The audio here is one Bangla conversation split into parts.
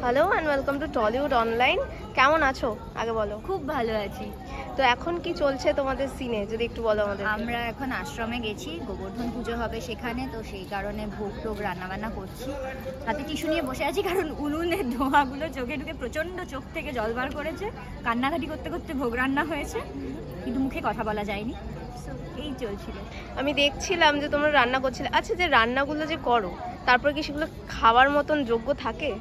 Hello and welcome to Tollywood online. কেমন আছো আগে বলো। খুব ভালো আছি। তো এখন কি চলছে তোমাদের সিনে, যদি একটু বলো আমাদের। আমরা এখন আশ্রমে গেছি, গোবর্ধন পুজো হবে সেখানে, তো সেই কারণে ভোগ টোগ রান্নাবান্না করছি। হাতে টিস্যু নিয়ে বসে আছি, কারণ উনুনের ধোঁয়াগুলো চোখে ঢুকে প্রচণ্ড চোখ থেকে জল বার করেছে। কান্নাকাটি করতে করতে ভোগ রান্না হয়েছে, কিন্তু মুখে কথা বলা যায়নি। এই চলছিল। আমি দেখছিলাম যে তোমরা রান্না করছিলে। আচ্ছা, যে রান্নাগুলো যে করো তারপর কি সেগুলো খাওয়ার মতন যোগ্য থাকে?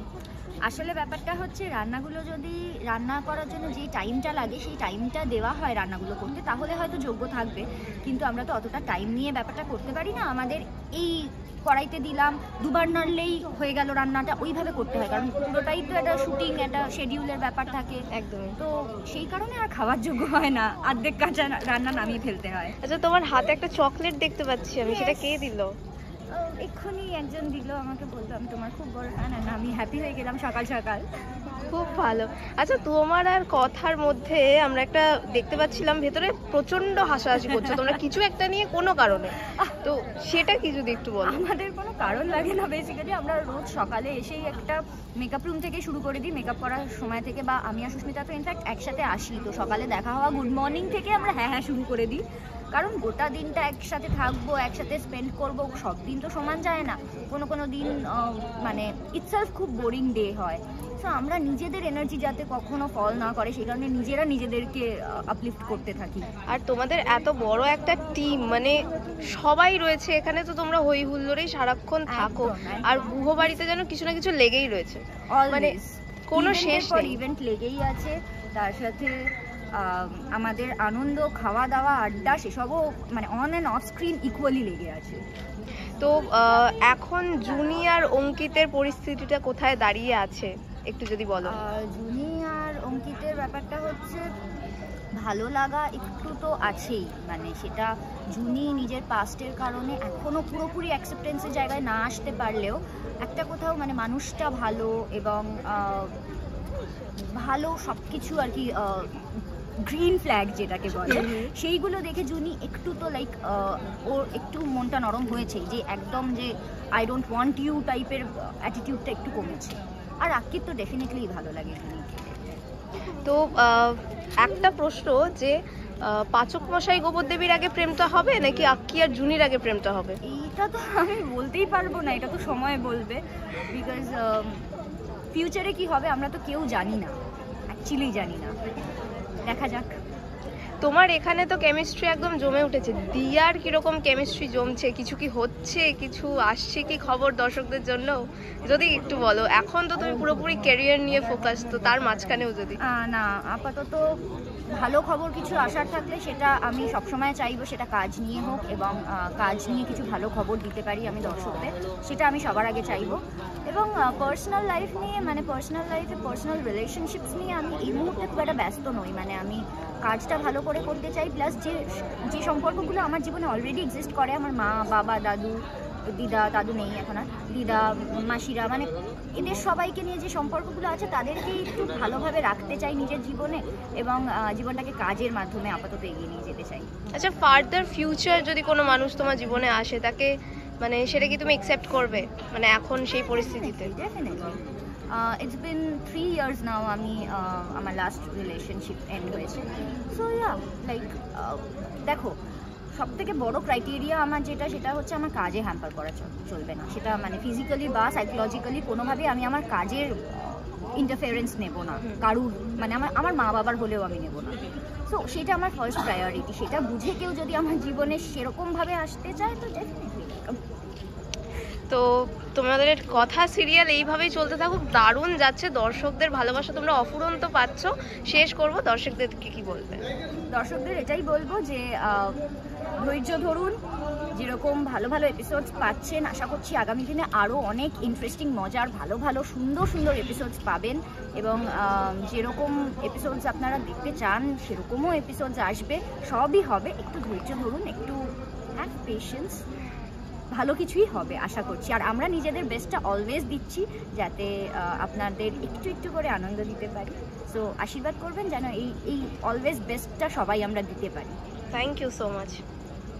আসলে ব্যাপারটা হচ্ছে, রান্নাগুলো যদি রান্না করার জন্য যে টাইমটা লাগে সেই টাইমটা দেওয়া হয় রান্নাগুলো করতে, তাহলে হয়তো যোগ্য থাকবে। কিন্তু আমরা তো অতটা টাইম নিয়ে ব্যাপারটা করতে পারি না। আমাদের এই কড়াইতে দিলাম, দুবার নাড়লেই হয়ে গেল রান্নাটা, ওইভাবে করতে হয়, কারণ পুরোটাই তো একটা শুটিং, একটা শিডিউলের ব্যাপার থাকে। একদমই। তো সেই কারণে আর খাওয়ার যোগ্য হয় না, অর্ধেক কাঁচা রান্না নামিয়ে ফেলতে হয়। আচ্ছা, তোমার হাতে একটা চকলেট দেখতে পাচ্ছি আমি, সেটা কে দিল? এক্ষুনি একজন দিল, আমাকে বললো আমি তোমার খুব বড় ফ্যান, আর আমি হ্যাপি হয়ে গেলাম সকাল সকাল। খুব ভালো। আচ্ছা, তোমার আর কথার মধ্যে আমরা একটা দেখতে পাচ্ছিলাম ভেতরে প্রচন্ড হাসাহাসি করছো তোমরা কিছু একটা নিয়ে, কোনো কারণে। তো সেটা কি যদি একটু বলো। আমাদের কোনো কারণ লাগে না, বেসিক্যালি আমরা রোজ সকালে এসেই একটা মেকআপ রুম থেকে শুরু করে দিই। মেকআপ করার সময় থেকে, বা আমি আর সুস্মিতা তো ইনফ্যাক্ট একসাথে আসি, তো সকালে দেখা হওয়া, গুড মর্নিং থেকে আমরা হ্যাঁ হ্যাঁ শুরু করে দিই। কারণ গোটা দিনটা একসাথে থাকবো, একসাথে স্পেন্ড করবো, সব দিন তো সমান যায় না। কোনো কোনো দিন মানে ইটসেলফ খুব বোরিং ডে হয়। সো আমরা নিজেদের এনার্জি যাতে কখনো ফল না করে, সেই কারণে নিজেরা নিজেদেরকে আপলিফট করতে থাকি। আর তোমাদের এত বড় একটা টিম, মানে সবাই রয়েছে এখানে, তো তোমরা হই হুল্লোড়েই সারাক্ষণ থাকো। আর গুহ বাড়িতে যেন কিছু না কিছু লেগেই রয়েছে, মানে কোনো শেষ নেই। ইভেন্ট লেগেই আছে, তার সাথে আমাদের আনন্দ, খাওয়া দাওয়া, আড্ডা, সেসবও মানে on and off screen equally লেগে আছে। তো এখন জুনি আর অঙ্কিতের পরিস্থিতিটা কোথায় দাঁড়িয়ে আছে একটু যদি বলো। জুনি আর অঙ্কিতের ব্যাপারটা হচ্ছে, ভালো লাগা একটু তো আছেই, মানে সেটা জুনি নিজের পাস্টের কারণে এখনও পুরোপুরি অ্যাকসেপ্টেন্সের জায়গায় না আসতে পারলেও, একটা কোথাও মানে মানুষটা ভালো এবং ভালো সব কিছু আর কি, গ্রিন ফ্ল্যাগ যেটাকে বলে, সেইগুলো দেখে জুনি একটু তো লাইক ওর একটু মনটা নরম হয়েছে, যে একদম যে আই ডোন্ট ওয়ান্ট ইউ টাইপের অ্যাটিটিউডটা একটু কমেছে। আর আকির তো ডেফিনেটলি ভালো লাগে জুনিকে। তো একটা প্রশ্ন, যে পাচক মশাই গোবরদেবীর আগে প্রেমটা হবে নাকি আক্কি আর জুনির আগে প্রেমটা হবে? এইটা তো আমি বলতেই পারবো না, এটা তো সময় বলবে, বিকজ ফিউচারে কি হবে আমরা তো কেউ জানি না, অ্যাকচুয়ালি জানি না, দেখা যাক। তোমার এখানে তো কেমিস্ট্রি একদম জমে উঠেছে। দিয়ার কিরকম কেমিস্ট্রি জমছে? কিছু কি হচ্ছে, কিছু আসছে কি খবর দর্শকদের জন্য, যদি একটু বলো। এখন তো তুমি পুরোপুরি ক্যারিয়ার নিয়ে ফোকাস, তো তার মাঝখানেও যদি। না, আপাতত ভালো খবর কিছু আসার থাকলে সেটা আমি সবসময় চাইবো, সেটা কাজ নিয়ে হোক, এবং কাজ নিয়ে কিছু ভালো খবর দিতে পারি আমি দর্শকদের, সেটা আমি সবার আগে চাইবো। এবং পার্সোনাল লাইফ নিয়ে, মানে পার্সোনাল লাইফে পার্সোনাল রিলেশনশিপস নিয়ে আমি এই মুহূর্তে খুব একটা ব্যস্ত নই। মানে আমি কাজটা ভালো করে করতে চাই, প্লাস যে সম্পর্কগুলো আমার জীবনে অলরেডি এক্সিস্ট করে, আমার মা, বাবা, দাদু, দিদা, দাদু নেই এখন আর, দিদা, মাসিরা, মানে এদের সবাইকে নিয়ে যে সম্পর্কগুলো আছে তাদেরকে একটু ভালোভাবে রাখতে চাই নিজের জীবনে, এবং জীবনটাকে কাজের মাধ্যমে আপাতত এগিয়ে নিয়ে যেতে চাই। আচ্ছা, ফার্দার ফিউচার যদি কোনো মানুষ তোমার জীবনে আসে, তাকে মানে সেটা কি তুমি অ্যাকসেপ্ট করবে, মানে এখন সেই পরিস্থিতিতে? ডেফিনেটলি। ইটস বিন 3 years নাও আমি আমার লাস্ট রিলেশনশিপ এন্ড হয়েছে। সো ইয়া, লাইক দেখো, সব থেকে বড় ক্রাইটেরিয়া আমার যেটা, সেটা হচ্ছে আমার কাজে হ্যাম্পার করা চলবে না। সেটা মানে ফিজিক্যালি বা সাইকোলজিক্যালি কোনোভাবে আমি আমার কাজের ইন্টারফেয়ারেন্স নেব না কারুর, মানে আমার মা বাবার হলেও আমি নেব না। সো সেটা আমার ফার্স্ট প্রায়োরিটি। সেটা বুঝে কেউ যদি আমার জীবনে সেরকমভাবে আসতে চায় তো ডেফিনেটলি ওয়েলকাম। তো তোমাদের কথা সিরিয়াল এইভাবেই চলতে থাকুক, দারুণ যাচ্ছে, দর্শকদের ভালোবাসা তোমরা অফুরন্ত পাচ্ছ। শেষ করব, দর্শকদেরকে কি বলবে? দর্শকদের এটাই বলবো যে ধৈর্য ধরুন, যেরকম ভালো ভালো এপিসোডস পাচ্ছেন, আশা করছি আগামী দিনে আরও অনেক ইন্টারেস্টিং, মজার, ভালো ভালো সুন্দর সুন্দর এপিসোডস পাবেন, এবং যেরকম এপিসোডস আপনারা দেখতে চান সেরকমও এপিসোডস আসবে, সবই হবে। একটু ধৈর্য ধরুন, একটু হ্যাভ পেশেন্স, ভালো কিছুই হবে আশা করছি। আর আমরা নিজেদের বেস্টটা অলওয়েজ দিচ্ছি, যাতে আপনাদের একটু একটু করে আনন্দ দিতে পারি। সো আশীর্বাদ করবেন যেন এই অলওয়েজ বেস্টটা সবাই আমরা দিতে পারি। Thank you so much.